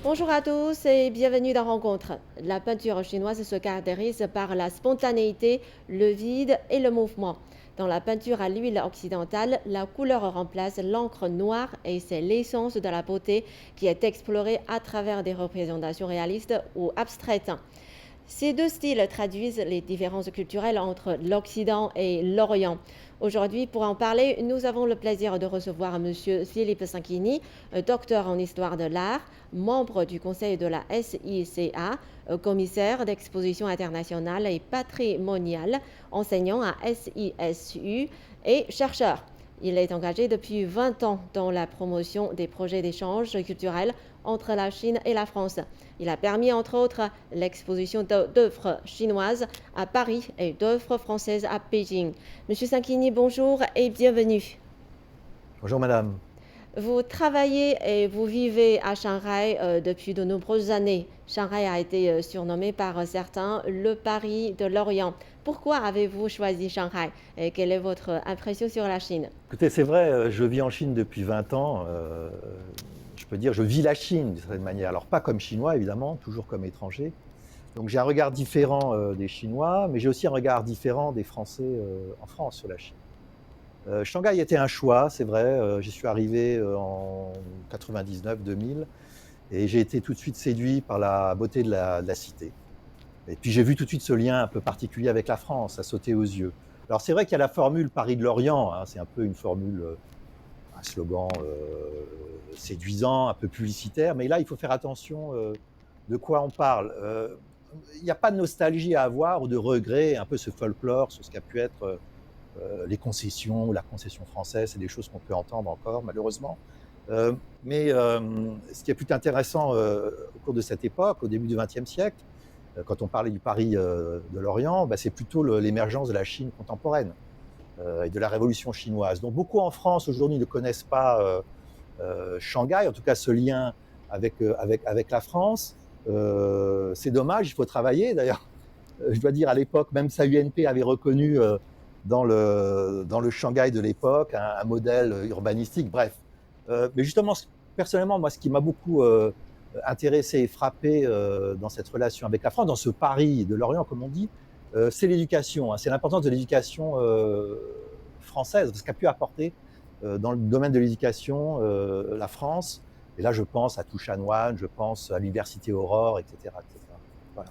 Bonjour à tous et bienvenue dans Rencontre. La peinture chinoise se caractérise par la spontanéité, le vide et le mouvement. Dans la peinture à l'huile occidentale, la couleur remplace l'encre noire et c'est l'essence de la beauté qui est explorée à travers des représentations réalistes ou abstraites. Ces deux styles traduisent les différences culturelles entre l'Occident et l'Orient. Aujourd'hui, pour en parler, nous avons le plaisir de recevoir Monsieur Philippe Sanchini, docteur en histoire de l'art, membre du conseil de la SICA, commissaire d'exposition internationale et patrimoniale, enseignant à SISU et chercheur. Il est engagé depuis 20 ans dans la promotion des projets d'échange culturel entre la Chine et la France. Il a permis, entre autres, l'exposition d'œuvres chinoises à Paris et d'œuvres françaises à Pékin. Monsieur Sanchini, bonjour et bienvenue. Bonjour madame. Vous travaillez et vous vivez à Shanghai depuis de nombreuses années. Shanghai a été surnommé par certains le Paris de l'Orient. Pourquoi avez-vous choisi Shanghai et quelle est votre impression sur la Chine? Écoutez, c'est vrai, je vis en Chine depuis 20 ans. Je peux dire, je vis la Chine d'une certaine manière. Alors pas comme chinois évidemment, toujours comme étranger. Donc j'ai un regard différent des Chinois, mais j'ai aussi un regard différent des Français en France sur la Chine. Shanghai était un choix, c'est vrai. J'y suis arrivé en 99-2000 et j'ai été tout de suite séduit par la beauté de la cité. Et puis j'ai vu tout de suite ce lien un peu particulier avec la France, ça sautait aux yeux. Alors c'est vrai qu'il y a la formule Paris de l'Orient, hein, c'est un peu une formule, un slogan séduisant, un peu publicitaire, mais là il faut faire attention de quoi on parle. Il n'y a pas de nostalgie à avoir ou de regret, un peu ce folklore sur ce qu'a pu être les concessions, la concession française, c'est des choses qu'on peut entendre encore malheureusement. Mais ce qui est plus intéressant au cours de cette époque, au début du XXe siècle, quand on parlait du Paris de l'Orient, c'est plutôt l'émergence de la Chine contemporaine et de la révolution chinoise. Donc beaucoup en France aujourd'hui ne connaissent pas Shanghai, en tout cas ce lien avec la France. C'est dommage, il faut travailler. D'ailleurs, je dois dire à l'époque, même sa UNP avait reconnu dans le Shanghai de l'époque un modèle urbanistique. Bref, mais justement, personnellement, moi, ce qui m'a beaucoup intéressé et frappé dans cette relation avec la France, dans ce Paris de l'Orient, comme on dit, c'est l'éducation. Hein, c'est l'importance de l'éducation française, ce qu'a pu apporter dans le domaine de l'éducation la France. Et là, je pense à Touchanoine, je pense à l'Université Aurore, etc., etc. Voilà.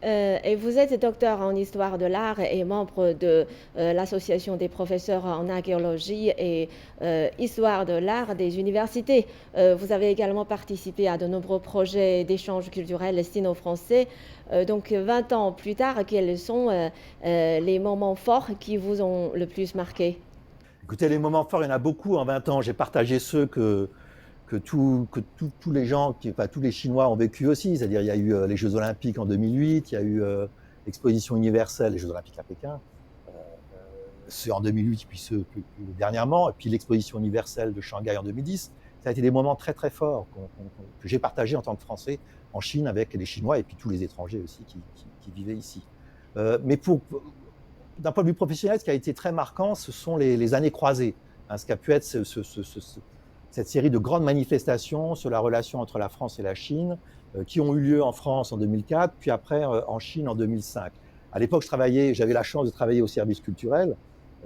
Et vous êtes docteur en histoire de l'art et membre de l'association des professeurs en archéologie et histoire de l'art des universités. Vous avez également participé à de nombreux projets d'échange culturel sino-français. Donc 20 ans plus tard, quels sont les moments forts qui vous ont le plus marqué? Écoutez, les moments forts, il y en a beaucoup en 20 ans. J'ai partagé ceux que tous les gens, enfin, tous les Chinois ont vécu aussi. C'est-à-dire, il y a eu les Jeux Olympiques en 2008, il y a eu l'exposition universelle, les Jeux Olympiques à Pékin, ceux en 2008, puis ceux plus dernièrement, et puis l'exposition universelle de Shanghai en 2010. Ça a été des moments très très forts que j'ai partagés en tant que Français en Chine avec les Chinois et puis tous les étrangers aussi qui vivaient ici. Mais d'un point de vue professionnel, ce qui a été très marquant, ce sont les années croisées. Hein, ce qu'a pu être cette série de grandes manifestations sur la relation entre la France et la Chine, qui ont eu lieu en France en 2004, puis après en Chine en 2005. À l'époque, j'avais la chance de travailler au service culturel,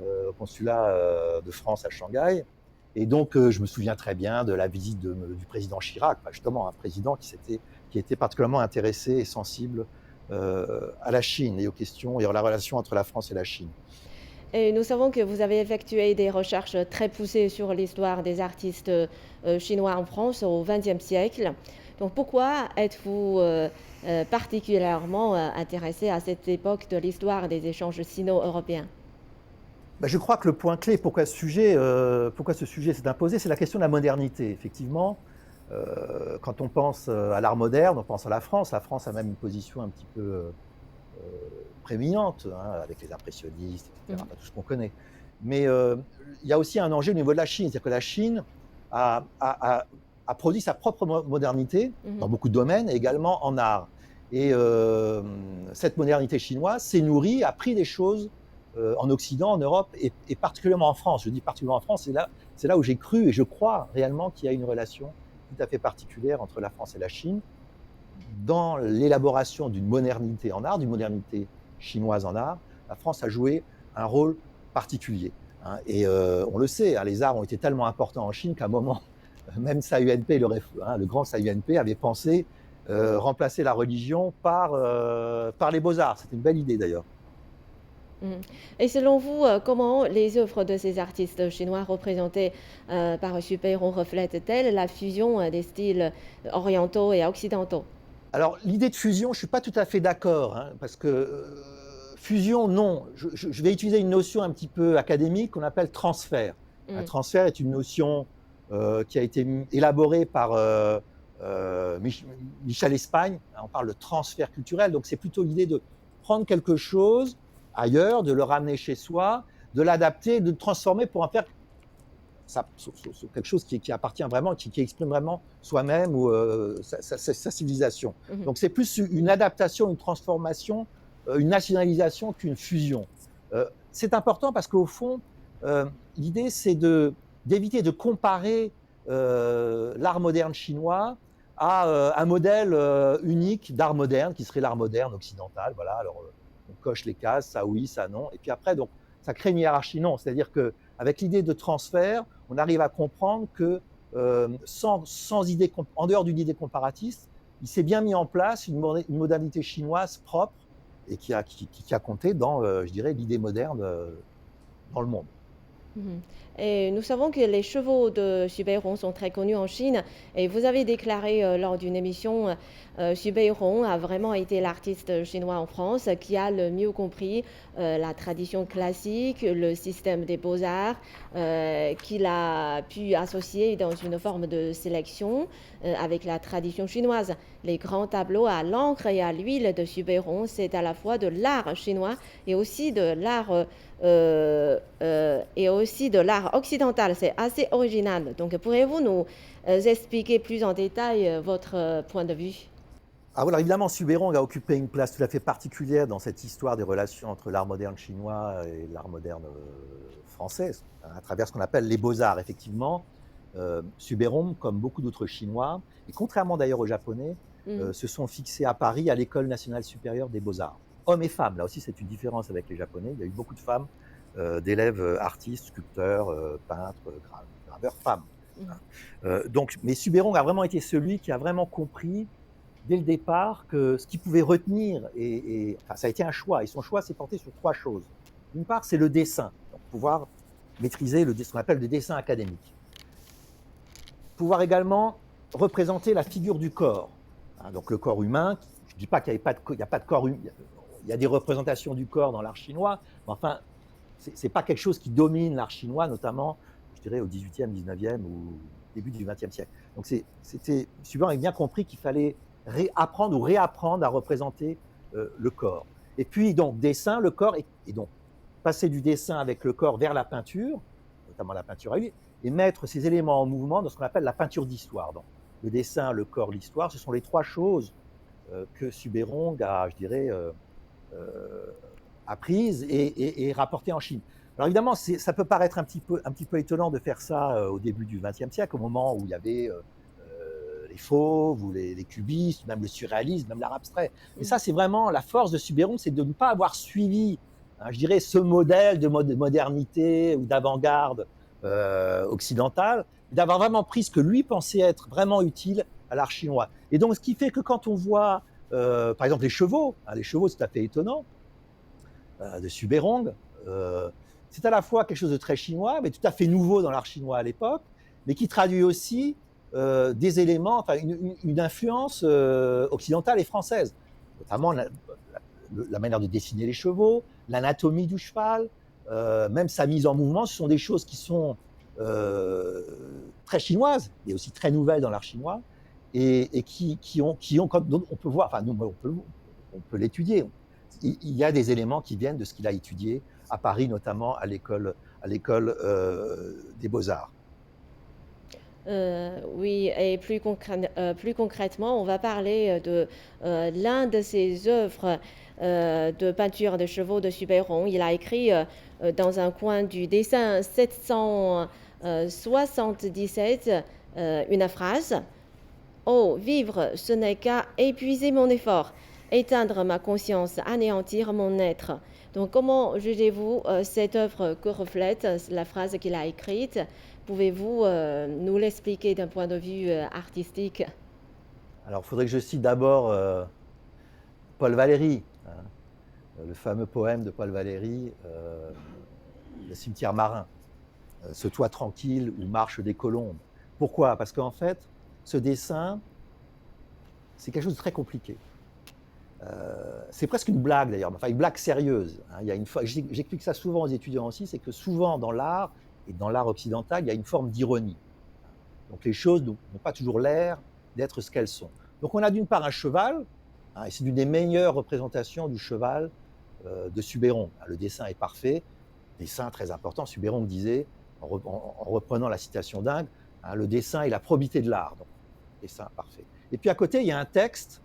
au consulat de France à Shanghai. Et donc, je me souviens très bien de la visite du président Chirac, justement, un président qui était particulièrement intéressé et sensible à la Chine et aux questions et à la relation entre la France et la Chine. Et nous savons que vous avez effectué des recherches très poussées sur l'histoire des artistes chinois en France au XXe siècle. Donc pourquoi êtes-vous particulièrement intéressé à cette époque de l'histoire des échanges sino-européens? Je crois que le point clé, pourquoi ce sujet s'est imposé, c'est la question de la modernité. Effectivement, quand on pense à l'art moderne, on pense à la France. La France a même une position un petit peu prééminente, hein, avec les impressionnistes, etc., enfin, tout ce qu'on connaît. Mais il y a aussi un enjeu au niveau de la Chine, c'est-à-dire que la Chine a, a- a- a produit sa propre modernité dans Mhm. beaucoup de domaines, et également en art. Et cette modernité chinoise s'est nourrie, a pris des choses en Occident, en Europe, et particulièrement en France. Je dis particulièrement en France, c'est là où j'ai cru et je crois réellement qu'il y a une relation tout à fait particulière entre la France et la Chine dans l'élaboration d'une modernité en art, d'une modernité chinoise en art. La France a joué un rôle particulier, hein. Et on le sait, hein, les arts ont été tellement importants en Chine qu'à un moment, même Tsai Yuen-pei, le grand Tsai Yuen-pei, avait pensé remplacer la religion par les beaux-arts. C'était une belle idée d'ailleurs. Mhm. Et selon vous, comment les œuvres de ces artistes chinois représentés par Xu Peirong reflètent-elles la fusion des styles orientaux et occidentaux? Alors, l'idée de fusion, je ne suis pas tout à fait d'accord, hein, parce que fusion, non. Je vais utiliser une notion un petit peu académique qu'on appelle transfert. Un Mm. transfert est une notion qui a été élaborée par Michel Espagne. On parle de transfert culturel, donc c'est plutôt l'idée de prendre quelque chose ailleurs, de le ramener chez soi, de l'adapter, de le transformer pour en faire quelque chose qui appartient vraiment, qui exprime vraiment soi-même ou sa civilisation. Mhm. Donc c'est plus une adaptation, une transformation, une nationalisation qu'une fusion. C'est important parce qu'au fond, l'idée c'est d'éviter de comparer l'art moderne chinois à un modèle unique d'art moderne qui serait l'art moderne occidental. Voilà, alors on coche les cases, ça oui, ça non, et puis après donc ça crée une hiérarchie. Non, c'est-à-dire que avec l'idée de transfert, on arrive à comprendre que sans idée, en dehors d'une idée comparatiste, il s'est bien mis en place une modernité chinoise propre et qui a compté dans, je dirais, l'idée moderne dans le monde. Mhm. Et nous savons que les chevaux de Xu Beirong sont très connus en Chine. Et vous avez déclaré lors d'une émission, Xu Beirong a vraiment été l'artiste chinois en France qui a le mieux compris la tradition classique, le système des beaux-arts, qu'il a pu associer dans une forme de sélection avec la tradition chinoise. Les grands tableaux à l'encre et à l'huile de Xu Beirong, c'est à la fois de l'art chinois et aussi de l'art occidental. C'est assez original. Donc, pourriez-vous nous expliquer plus en détail votre point de vue? Ah voilà, évidemment, Subérong a occupé une place tout à fait particulière dans cette histoire des relations entre l'art moderne chinois et l'art moderne français, à travers ce qu'on appelle les beaux-arts. Effectivement, Subérong, comme beaucoup d'autres Chinois, et contrairement d'ailleurs aux Japonais, Mhm. se sont fixés à Paris à l'École nationale supérieure des beaux-arts. Hommes et femmes, là aussi c'est une différence avec les Japonais. Il y a eu beaucoup de femmes, d'élèves artistes, sculpteurs, peintres, graveurs, femmes, hein. Mhm. Donc, mais Subérong a vraiment été celui qui a vraiment compris dès le départ que ce qu'il pouvait retenir, enfin, ça a été un choix, et son choix s'est porté sur trois choses. D'une part, c'est le dessin, donc pouvoir maîtriser ce qu'on appelle le dessin académique. Pouvoir également représenter la figure du corps, hein, donc le corps humain. Je ne dis pas qu'il n'y a pas de corps humain, il y a des représentations du corps dans l'art chinois, mais enfin, ce n'est pas quelque chose qui domine l'art chinois, notamment, je dirais, au XVIIIe, XIXe ou début du XXe siècle. Donc, Subérong avait bien compris qu'il fallait apprendre ou réapprendre à représenter le corps. Et puis, donc, dessin, le corps, et donc, passer du dessin avec le corps vers la peinture, notamment la peinture à huile, et mettre ces éléments en mouvement dans ce qu'on appelle la peinture d'histoire. Donc, le dessin, le corps, l'histoire, ce sont les trois choses que Subérong a, je dirais, apprises et rapportées en Chine. Alors évidemment, ça peut paraître un petit peu étonnant de faire ça au début du XXe siècle, au moment où il y avait les fauves ou les cubistes, même le surréalisme, même l'art abstrait. Mais ça, c'est vraiment la force de Subérong, c'est de ne pas avoir suivi, hein, je dirais, ce modèle de modernité ou d'avant-garde occidentale, d'avoir vraiment pris ce que lui pensait être vraiment utile à l'art chinois. Et donc, ce qui fait que quand on voit, par exemple, les chevaux, hein, c'est tout à fait étonnant, de Subérong, c'est à la fois quelque chose de très chinois, mais tout à fait nouveau dans l'art chinois à l'époque, mais qui traduit aussi des éléments, enfin une influence occidentale et française, notamment la manière de dessiner les chevaux, l'anatomie du cheval, même sa mise en mouvement. Ce sont des choses qui sont très chinoises, mais aussi très nouvelles dans l'art chinois, et qui ont on peut voir, enfin nous, on peut l'étudier. Il y a des éléments qui viennent de ce qu'il a étudié à Paris, notamment à l'école des Beaux-Arts. Oui, et plus concrètement, on va parler de l'un de ses œuvres de peinture de chevaux de Subéron. Il a écrit dans un coin du dessin 777 une phrase. Oh, vivre, ce n'est qu'à épuiser mon effort, éteindre ma conscience, anéantir mon être. Donc, comment jugez-vous cette œuvre que reflète la phrase qu'il a écrite? Pouvez-vous nous l'expliquer d'un point de vue artistique? Alors, il faudrait que je cite d'abord Paul Valéry, hein, le fameux poème de Paul Valéry, Le cimetière marin, ce toit tranquille où marchent des colombes. Pourquoi? Parce qu'en fait, ce dessin, c'est quelque chose de très compliqué. C'est presque une blague d'ailleurs, enfin une blague sérieuse, hein. Il y a une j'explique ça souvent aux étudiants aussi, c'est que souvent dans l'art, et dans l'art occidental, il y a une forme d'ironie. Donc les choses n'ont pas toujours l'air d'être ce qu'elles sont. Donc on a d'une part un cheval, hein, et c'est l'une des meilleures représentations du cheval de Subéron. Le dessin est parfait, dessin très important. Subéron disait, en reprenant la citation d'Ingres, hein, le dessin est la probité de l'art. Donc dessin parfait. Et puis à côté, il y a un texte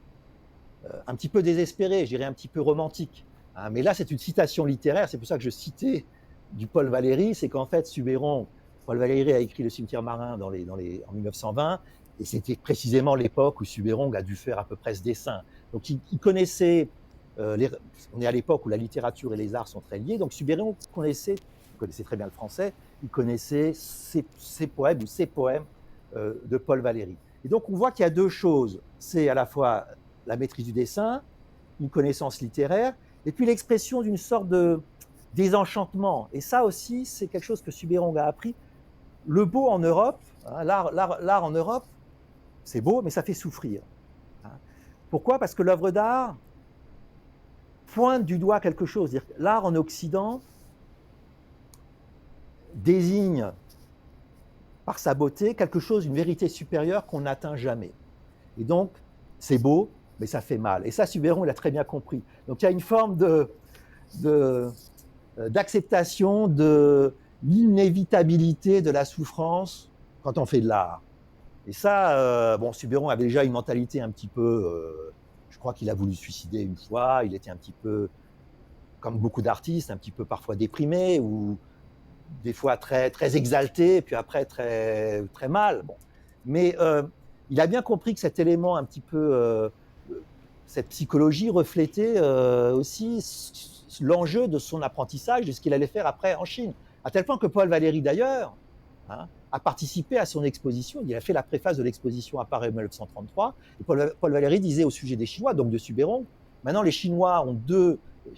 un petit peu désespéré, je dirais un petit peu romantique. Hein, mais là, c'est une citation littéraire, c'est pour ça que je citais du Paul Valéry, c'est qu'en fait, Subéron, Paul Valéry a écrit Le cimetière marin en 1920, et c'était précisément l'époque où Subéron a dû faire à peu près ce dessin. Donc il connaissait, on est à l'époque où la littérature et les arts sont très liés, donc Subéron connaissait très bien le français, il connaissait ces poèmes ou ces poèmes de Paul Valéry. Et donc on voit qu'il y a deux choses, c'est à la fois la maîtrise du dessin, une connaissance littéraire, et puis l'expression d'une sorte de désenchantement. Et ça aussi, c'est quelque chose que Subéron a appris. Le beau en Europe, hein, l'art en Europe, c'est beau, mais ça fait souffrir. Hein. Pourquoi? Parce que l'œuvre d'art pointe du doigt quelque chose. L'art en Occident désigne par sa beauté quelque chose, une vérité supérieure qu'on n'atteint jamais. Et donc, c'est beau, mais ça fait mal. Et ça, Subéron, il a très bien compris. Donc, il y a une forme d'acceptation de l'inévitabilité de la souffrance quand on fait de l'art. Et ça, bon, Subéron avait déjà une mentalité un petit peu, je crois qu'il a voulu se suicider une fois, il était un petit peu, comme beaucoup d'artistes, un petit peu parfois déprimé, ou des fois très, très exalté, puis après très, très mal. Bon. Mais il a bien compris que cet élément un petit peu, cette psychologie reflétait aussi l'enjeu de son apprentissage, de ce qu'il allait faire après en Chine. À tel point que Paul Valéry, d'ailleurs, hein, a participé à son exposition. Il a fait la préface de l'exposition à Paris en 1933. Et Paul Valéry disait au sujet des Chinois, donc de Subéron, maintenant les Chinois ont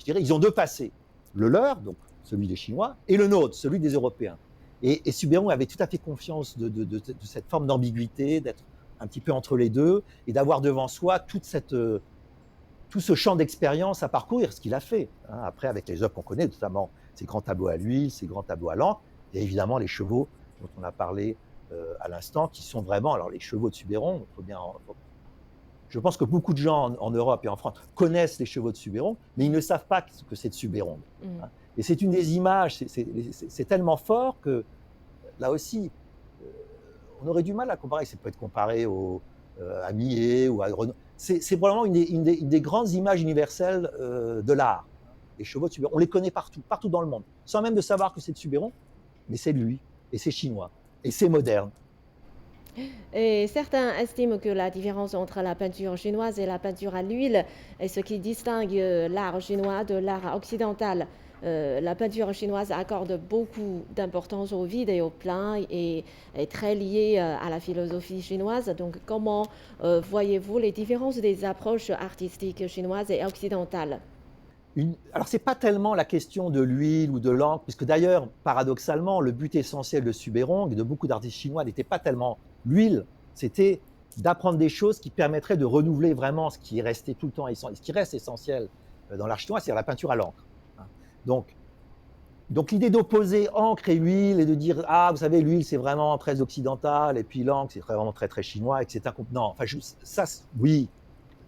ils ont deux passés. Le leur, donc celui des Chinois, et le nôtre, celui des Européens. Et Subéron avait tout à fait confiance de cette forme d'ambiguïté, d'être un petit peu entre les deux, et d'avoir devant soi tout ce champ d'expérience à parcourir, ce qu'il a fait. Hein, après, avec les œuvres qu'on connaît, notamment ses grands tableaux à l'huile, ses grands tableaux à l'encre, et évidemment les chevaux dont on a parlé à l'instant, qui sont vraiment, alors les chevaux de Subéron, je pense que beaucoup de gens en Europe et en France connaissent les chevaux de Subéron, mais ils ne savent pas que c'est de Subéron. Hein. Et c'est une des images, c'est tellement fort que, là aussi, on aurait du mal à comparer. Ça peut être comparé à Millet ou à Renaud. C'est probablement une des grandes images universelles de l'art. Les chevaux de Subéron, on les connaît partout dans le monde, sans même de savoir que c'est de Subéron, mais c'est lui, et c'est chinois, et c'est moderne. Et certains estiment que la différence entre la peinture chinoise et la peinture à l'huile est ce qui distingue l'art chinois de l'art occidental. La peinture chinoise accorde beaucoup d'importance au vide et au plein et est très liée à la philosophie chinoise. Donc, comment voyez-vous les différences des approches artistiques chinoises et occidentales? Alors, ce n'est pas tellement la question de l'huile ou de l'encre, puisque d'ailleurs, paradoxalement, le but essentiel de Subéron et de beaucoup d'artistes chinois n'était pas tellement l'huile, c'était d'apprendre des choses qui permettraient de renouveler vraiment ce qui est resté tout le temps, ce qui reste essentiel dans l'art chinois, c'est-à-dire la peinture à l'encre. Donc l'idée d'opposer encre et huile et de dire, ah, vous savez, l'huile, c'est vraiment très occidental, et puis l'encre, c'est vraiment très, très chinois, et que c'est non, enfin, ça, oui,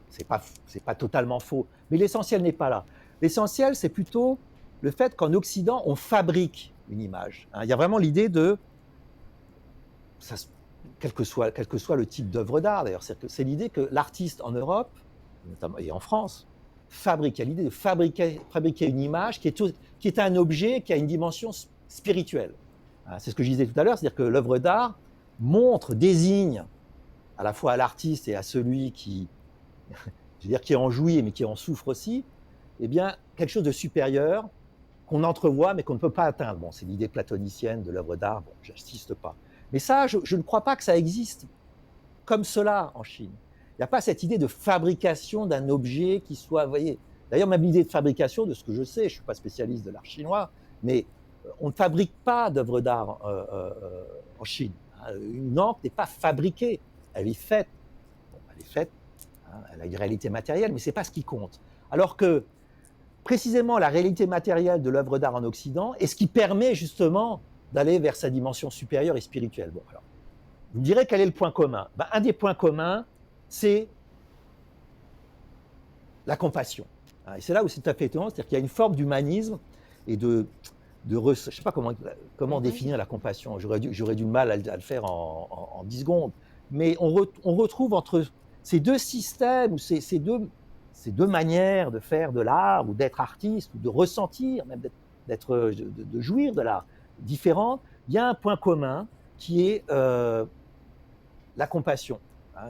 c'est pas totalement faux, mais l'essentiel n'est pas là. L'essentiel, c'est plutôt le fait qu'en Occident, on fabrique une image. Hein. Il y a vraiment l'idée de, quel que soit le type d'œuvre d'art, d'ailleurs, c'est l'idée que l'artiste en Europe, notamment, et en France, fabrique. Il y a l'idée de fabriquer une image qui est un objet qui a une dimension spirituelle. Hein, c'est ce que je disais tout à l'heure, c'est-à-dire que l'œuvre d'art désigne à la fois à l'artiste et à celui qui, je veux dire, qui en jouit, mais qui en souffre aussi, eh bien, quelque chose de supérieur qu'on entrevoit, mais qu'on ne peut pas atteindre. Bon, c'est l'idée platonicienne de l'œuvre d'art, bon, j'insiste pas. Mais ça, je ne crois pas que ça existe comme cela en Chine. Il n'y a pas cette idée de fabrication d'un objet qui soit, vous voyez, d'ailleurs, même l'idée de fabrication, de ce que je sais, je ne suis pas spécialiste de l'art chinois, mais on ne fabrique pas d'œuvres d'art en Chine. Une encre n'est pas fabriquée, elle est faite. Bon, elle est faite, hein, elle a une réalité matérielle, mais ce n'est pas ce qui compte. Alors que, précisément, la réalité matérielle de l'œuvre d'art en Occident est ce qui permet justement d'aller vers sa dimension supérieure et spirituelle. Bon, alors, vous me direz quel est le point commun? Ben, un des points communs, c'est la compassion. Et c'est là où c'est tout à fait étonnant, c'est-à-dire qu'il y a une forme d'humanisme et je ne sais pas comment définir la compassion, j'aurais du mal à le faire en 10 secondes, mais on retrouve entre ces deux systèmes, ou ces deux manières de faire de l'art, ou d'être artiste, ou de ressentir, même de jouir de l'art, différentes, il y a un point commun qui est la compassion.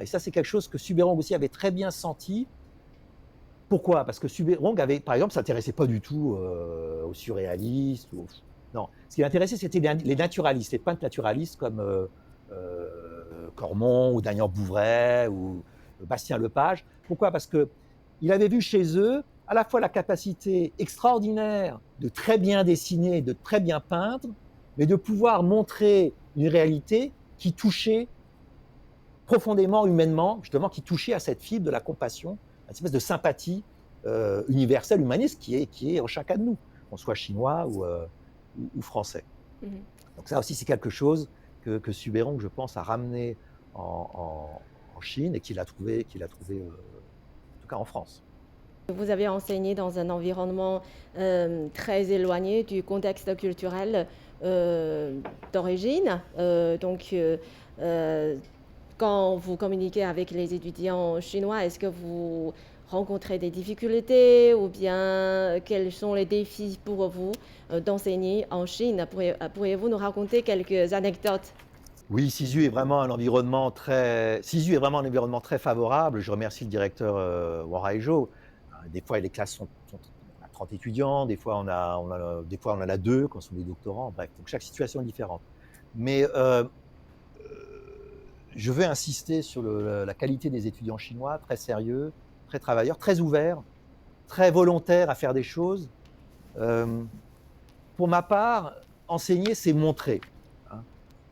Et ça, c'est quelque chose que Suberong aussi avait très bien senti. Pourquoi? Parce que Suberong avait, par exemple, s'intéressait pas du tout aux surréalistes. Non, ce qui l'intéressait, c'était les naturalistes, les peintres naturalistes comme Cormon ou Daniel Bouvray ou Bastien Lepage. Pourquoi? Parce qu'il avait vu chez eux à la fois la capacité extraordinaire de très bien dessiner, de très bien peindre, mais de pouvoir montrer une réalité qui touchait profondément, humainement, justement, qui touchait à cette fibre de la compassion, à cette espèce de sympathie universelle, humaniste, qui est en chacun de nous, qu'on soit chinois ou français. Mmh. Donc ça aussi, c'est quelque chose que Suberong, je pense, a ramené en Chine et qu'il a trouvé en tout cas en France. Vous avez enseigné dans un environnement très éloigné du contexte culturel d'origine. Quand vous communiquez avec les étudiants chinois, est-ce que vous rencontrez des difficultés ou bien quels sont les défis pour vous d'enseigner en Chine? Pourriez-vous nous raconter quelques anecdotes? Oui, Sisu est vraiment un environnement très favorable. Je remercie le directeur Wang Haizhou. Des fois, les classes on a 30 étudiants, des fois on en a 2 quand ce sont des doctorants. Bref, donc chaque situation est différente. Mais je veux insister sur la qualité des étudiants chinois, très sérieux, très travailleurs, très ouverts, très volontaires à faire des choses. Pour ma part, enseigner, c'est montrer.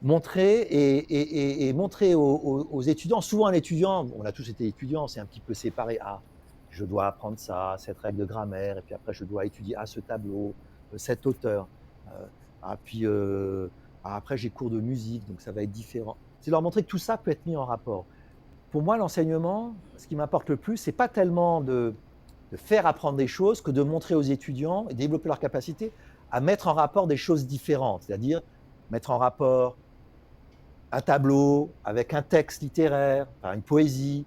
Montrer et montrer aux étudiants. Souvent, un étudiant, on a tous été étudiants, c'est un petit peu séparé. Ah, je dois apprendre ça, cette règle de grammaire, et puis après, je dois étudier ce tableau, cet auteur. Puis après, j'ai cours de musique, donc ça va être différent. C'est leur montrer que tout ça peut être mis en rapport. Pour moi, l'enseignement, ce qui m'importe le plus, c'est pas tellement de faire apprendre des choses que de montrer aux étudiants et développer leur capacité à mettre en rapport des choses différentes, c'est-à-dire mettre en rapport un tableau avec un texte littéraire, enfin une poésie,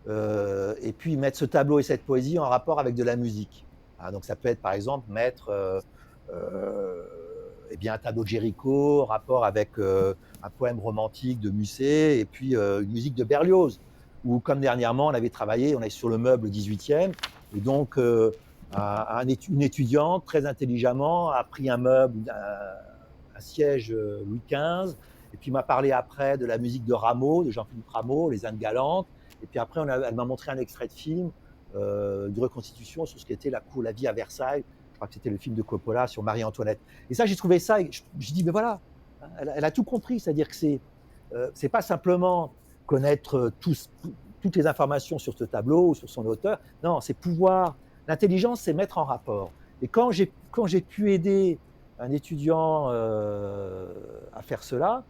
et puis mettre ce tableau et cette poésie en rapport avec de la musique. Donc ça peut être par exemple mettre un tableau de Géricault en rapport avec un poème romantique de Musset et puis une musique de Berlioz. Ou comme dernièrement, on est sur le meuble 18e, et donc une étudiante très intelligemment a pris un meuble, un siège Louis XV, et puis m'a parlé après de la musique de Rameau, de Jean-Philippe Rameau, Les Indes galantes, et puis après elle m'a montré un extrait de film de reconstitution sur ce qu'était la vie à Versailles. Je crois que c'était le film de Coppola sur Marie-Antoinette. Et ça, j'ai trouvé ça, et je dis, mais voilà, elle a tout compris, c'est-à-dire que c'est pas simplement connaître toutes les informations sur ce tableau ou sur son auteur, non, c'est pouvoir, l'intelligence, c'est mettre en rapport. Et quand j'ai pu aider un étudiant à faire cela,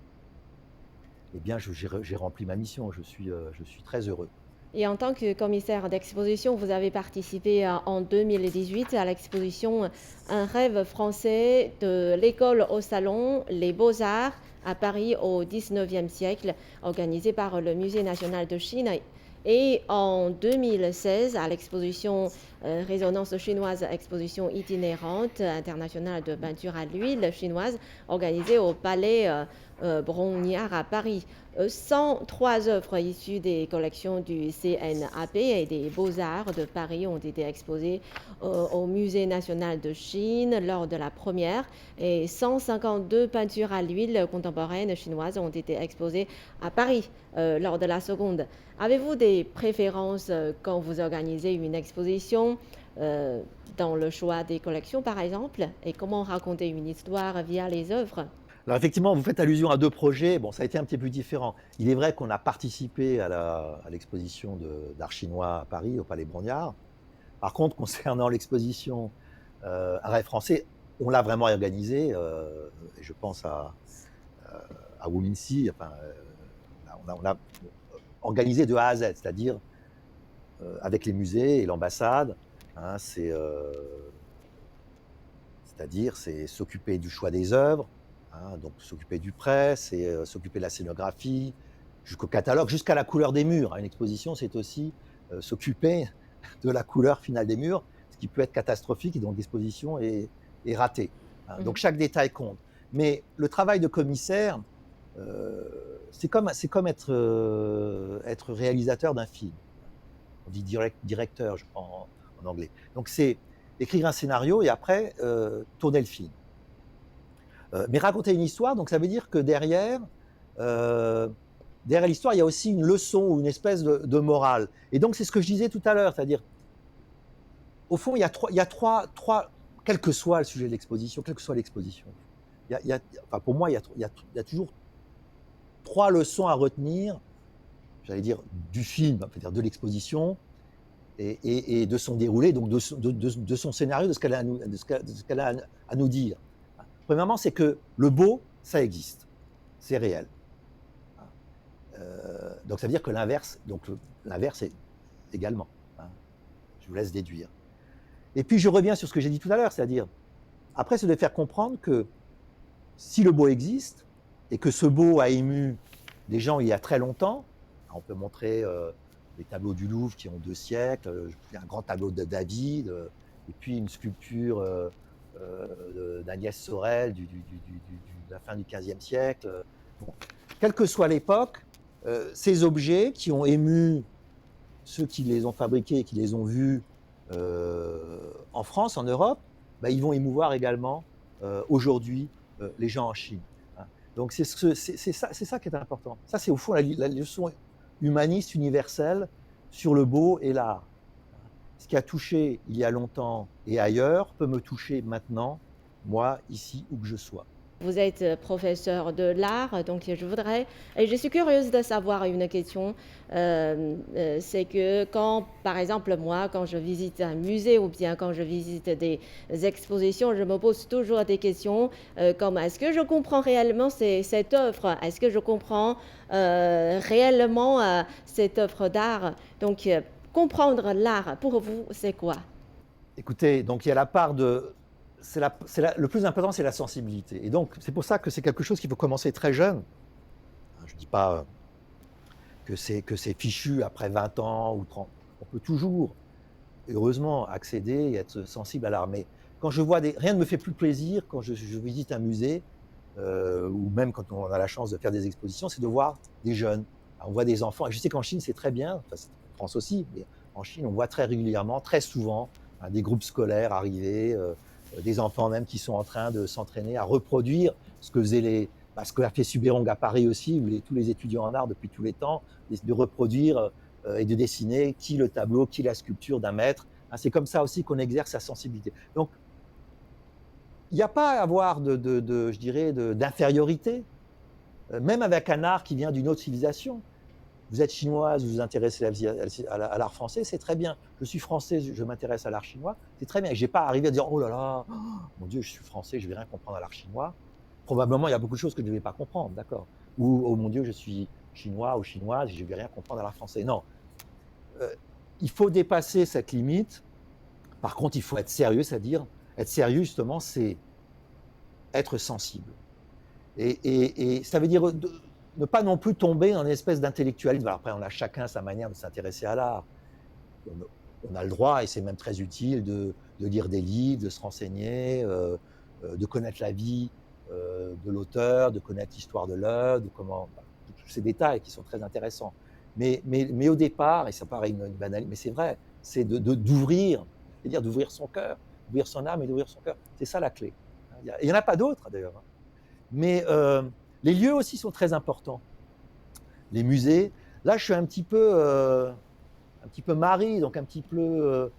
eh bien, j'ai rempli ma mission, je suis très heureux. Et en tant que commissaire d'exposition, vous avez participé en 2018 à l'exposition Un rêve français de l'école au salon Les Beaux-Arts à Paris au XIXe siècle, organisée par le Musée national de Chine. Et en 2016, à l'exposition Résonance chinoise, exposition itinérante internationale de peinture à l'huile chinoise, organisée au Palais Brongniart à Paris. 103 œuvres issues des collections du CNAP et des Beaux-Arts de Paris ont été exposées au Musée national de Chine lors de la première et 152 peintures à l'huile contemporaines chinoises ont été exposées à Paris lors de la seconde. Avez-vous des préférences quand vous organisez une exposition dans le choix des collections, par exemple, et comment raconter une histoire via les œuvres? Alors effectivement, vous faites allusion à deux projets. Bon, ça a été un petit peu différent. Il est vrai qu'on a participé à l'exposition d'art chinois à Paris, au Palais Brongniart. Par contre, concernant l'exposition Arrêt français, on l'a vraiment organisée. Et je pense à Wominsi. Enfin, on l'a organisé de A à Z, c'est-à-dire avec les musées et l'ambassade. Hein, c'est-à-dire, c'est s'occuper du choix des œuvres, hein, donc s'occuper du prêt, c'est s'occuper de la scénographie, jusqu'au catalogue, jusqu'à la couleur des murs. Une exposition, c'est aussi s'occuper de la couleur finale des murs, ce qui peut être catastrophique, et donc l'exposition est ratée. Hein. Donc chaque détail compte. Mais le travail de commissaire, c'est comme être réalisateur d'un film. On dit directeur, je crois, en anglais. Donc c'est écrire un scénario et après tourner le film. Mais raconter une histoire, donc ça veut dire que derrière l'histoire, il y a aussi une leçon ou une espèce de morale. Et donc c'est ce que je disais tout à l'heure, c'est-à-dire, au fond, il y a trois, quel que soit le sujet de l'exposition, quelle que soit l'exposition, enfin, pour moi, il y a toujours trois leçons à retenir, j'allais dire, du film, c'est-à-dire de l'exposition, et de son déroulé, donc de son scénario, de ce qu'elle a à nous dire. Premièrement, c'est que le beau, ça existe, c'est réel. Donc ça veut dire que l'inverse est également. Hein. Je vous laisse déduire. Et puis je reviens sur ce que j'ai dit tout à l'heure, c'est-à-dire, après, c'est de faire comprendre que si le beau existe, et que ce beau a ému des gens il y a très longtemps, on peut montrer les tableaux du Louvre qui ont 2 siècles, un grand tableau de David, et puis une sculpture d'Agnès Sorel de la fin du XVe siècle. Bon. Quelle que soit l'époque, ces objets qui ont ému ceux qui les ont fabriqués et qui les ont vus en France, en Europe, bah, ils vont émouvoir également aujourd'hui les gens en Chine. Hein. Donc c'est ça qui est important. Ça, c'est au fond la leçon humaniste universelle sur le beau et l'art. Ce qui a touché il y a longtemps et ailleurs peut me toucher maintenant, moi, ici, où que je sois. Vous êtes professeur de l'art, donc et je suis curieuse de savoir une question, c'est que quand, par exemple, moi, quand je visite un musée ou bien quand je visite des expositions, je me pose toujours des questions comme est-ce que je comprends réellement cette œuvre? Est-ce que je comprends réellement cette œuvre d'art? Donc, comprendre l'art, pour vous, c'est quoi? Écoutez, donc il y a la part de... le plus important, c'est la sensibilité. Et donc, c'est pour ça que c'est quelque chose qu'il faut commencer très jeune. Je ne dis pas que c'est fichu après 20 ans ou 30. On peut toujours, heureusement, accéder et être sensible à l'art. Mais quand je vois rien ne me fait plus plaisir quand je visite un musée, ou même quand on a la chance de faire des expositions, c'est de voir des jeunes. Alors, on voit des enfants. Et je sais qu'en Chine, c'est très bien. Enfin, en France aussi. Mais en Chine, on voit très régulièrement, très souvent, des groupes scolaires arriver, des enfants même qui sont en train de s'entraîner à reproduire ce que faisaient ce qu'a fait Subérong à Paris aussi, où tous les étudiants en art depuis tous les temps, de reproduire et de dessiner qui le tableau, qui la sculpture d'un maître. C'est comme ça aussi qu'on exerce sa sensibilité. Donc, il n'y a pas à avoir je dirais, d'infériorité, même avec un art qui vient d'une autre civilisation. Vous êtes chinoise, vous vous intéressez à l'art français, c'est très bien. Je suis français, je m'intéresse à l'art chinois, c'est très bien. Je n'ai pas arrivé à dire oh là là, oh, mon Dieu, je suis français, je ne vais rien comprendre à l'art chinois. Probablement, il y a beaucoup de choses que je ne vais pas comprendre, d'accord. Ou oh mon Dieu, je suis chinois ou chinoise, je ne vais rien comprendre à l'art français. Non. Il faut dépasser cette limite. Par contre, il faut être sérieux, c'est-à-dire, être sérieux, justement, c'est être sensible. Et ça veut dire ne pas non plus tomber dans une espèce d'intellectualisme. Alors après, on a chacun sa manière de s'intéresser à l'art. On a le droit, et c'est même très utile, de lire des livres, de se renseigner, de connaître la vie de l'auteur, de connaître l'histoire de l'œuvre, de comment, tous ces détails qui sont très intéressants. Mais au départ, et ça paraît une banalité, mais c'est vrai, c'est d'ouvrir, c'est-à-dire d'ouvrir son cœur, d'ouvrir son âme et d'ouvrir son cœur. C'est ça la clé. Il n'y en a pas d'autres d'ailleurs. Mais les lieux aussi sont très importants. Les musées. Là, je suis un petit peu Marie, donc un petit peu.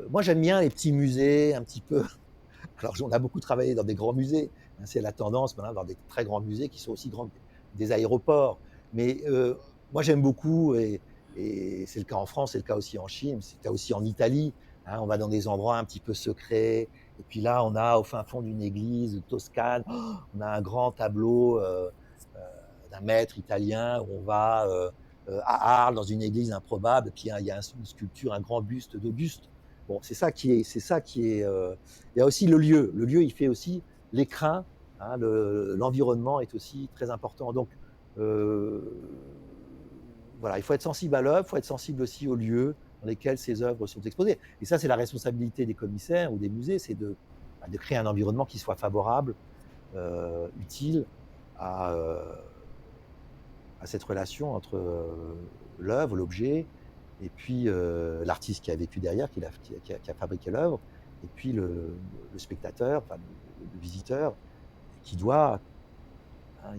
Moi, j'aime bien les petits musées, un petit peu. Alors, on a beaucoup travaillé dans des grands musées. C'est la tendance maintenant d'avoir des très grands musées qui sont aussi grands que des aéroports. Mais moi, j'aime beaucoup, et c'est le cas en France, c'est le cas aussi en Chine, c'est le cas aussi en Italie. Hein, on va dans des endroits un petit peu secrets. Et puis là, on a au fin fond d'une église toscane, on a un grand tableau d'un maître italien où on va à Arles dans une église improbable. Et puis il y a une sculpture, un grand buste d'Auguste. Bon, c'est ça qui est. Il y a aussi le lieu. Le lieu, il fait aussi l'écrin. Hein, l'environnement est aussi très important. Donc voilà, il faut être sensible à l'œuvre, il faut être sensible aussi aux lieux dans lesquels ces œuvres sont exposées. Et ça, c'est la responsabilité des commissaires ou des musées, c'est de créer un environnement qui soit favorable, utile à cette relation entre l'œuvre, l'objet, et puis l'artiste qui a vécu derrière, qui a fabriqué l'œuvre, et puis le spectateur, enfin, le visiteur, qui doit, hein,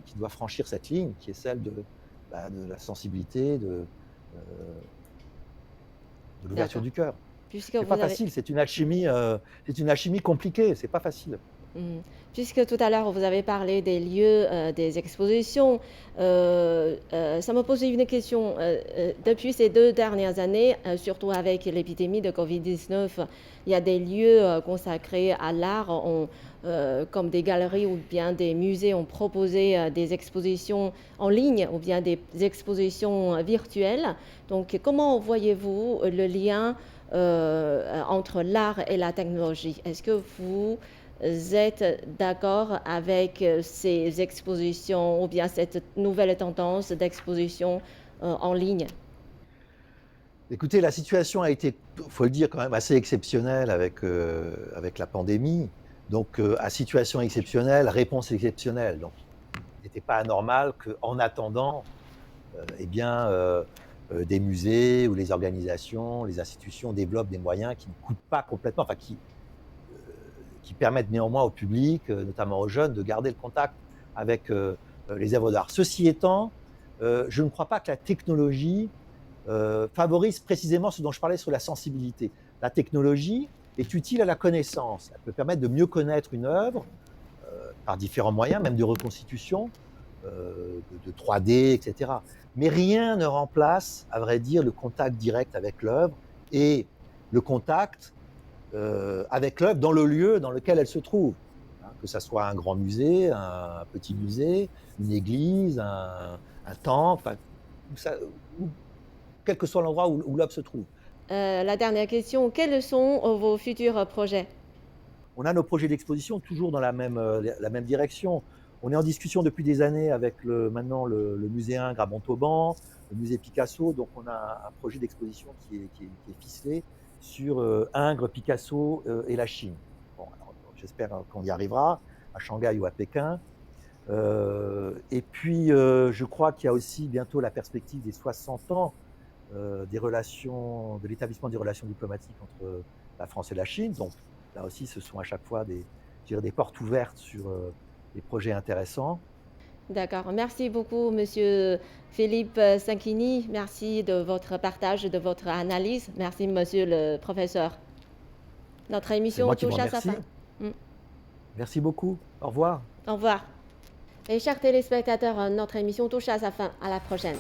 qui doit franchir cette ligne, qui est celle de la sensibilité, de l'ouverture du cœur. C'est pas facile, c'est une alchimie compliquée, c'est pas facile. Puisque tout à l'heure vous avez parlé des lieux, des expositions, ça me pose une question. Depuis ces 2 dernières années, surtout avec l'épidémie de Covid-19, il y a des lieux consacrés à l'art, comme des galeries ou bien des musées ont proposé des expositions en ligne ou bien des expositions virtuelles. Donc comment voyez-vous le lien entre l'art et la technologie? Est-ce que vous êtes d'accord avec ces expositions ou bien cette nouvelle tendance d'exposition en ligne? Écoutez, la situation a été, faut le dire, quand même assez exceptionnelle avec la pandémie. Donc, à situation exceptionnelle, réponse exceptionnelle. Donc, il n'était pas anormal qu'en attendant, des musées ou les organisations, les institutions développent des moyens qui ne coûtent pas complètement, enfin qui permettent néanmoins au public, notamment aux jeunes, de garder le contact avec les œuvres d'art. Ceci étant, je ne crois pas que la technologie favorise précisément ce dont je parlais sur la sensibilité. La technologie est utile à la connaissance. Elle peut permettre de mieux connaître une œuvre par différents moyens, même de reconstitution, de 3D, etc. Mais rien ne remplace, à vrai dire, le contact direct avec l'œuvre et le contact avec l'œuvre dans le lieu dans lequel elle se trouve. Hein, que ça soit un grand musée, un petit musée, une église, un temple, quel que soit l'endroit où l'œuvre se trouve. La dernière question, quels sont vos futurs projets? On a nos projets d'exposition toujours dans la même direction. On est en discussion depuis des années avec maintenant le musée Ingres à Montauban, le musée Picasso. Donc on a un projet d'exposition qui est ficelé sur Ingres, Picasso et la Chine. Bon, alors, j'espère qu'on y arrivera, à Shanghai ou à Pékin. Et puis je crois qu'il y a aussi bientôt la perspective des 60 ans de l'établissement des relations diplomatiques entre la France et la Chine. Donc là aussi, ce sont à chaque fois des portes ouvertes sur des projets intéressants. D'accord. Merci beaucoup, Monsieur Philippe Sanchini. Merci de votre partage, de votre analyse. Merci, Monsieur le professeur. Notre C'est émission moi qui vous touche à sa remercie. fin. Mm. Merci beaucoup. Au revoir. Au revoir. Et chers téléspectateurs, notre émission touche à sa fin. À la prochaine.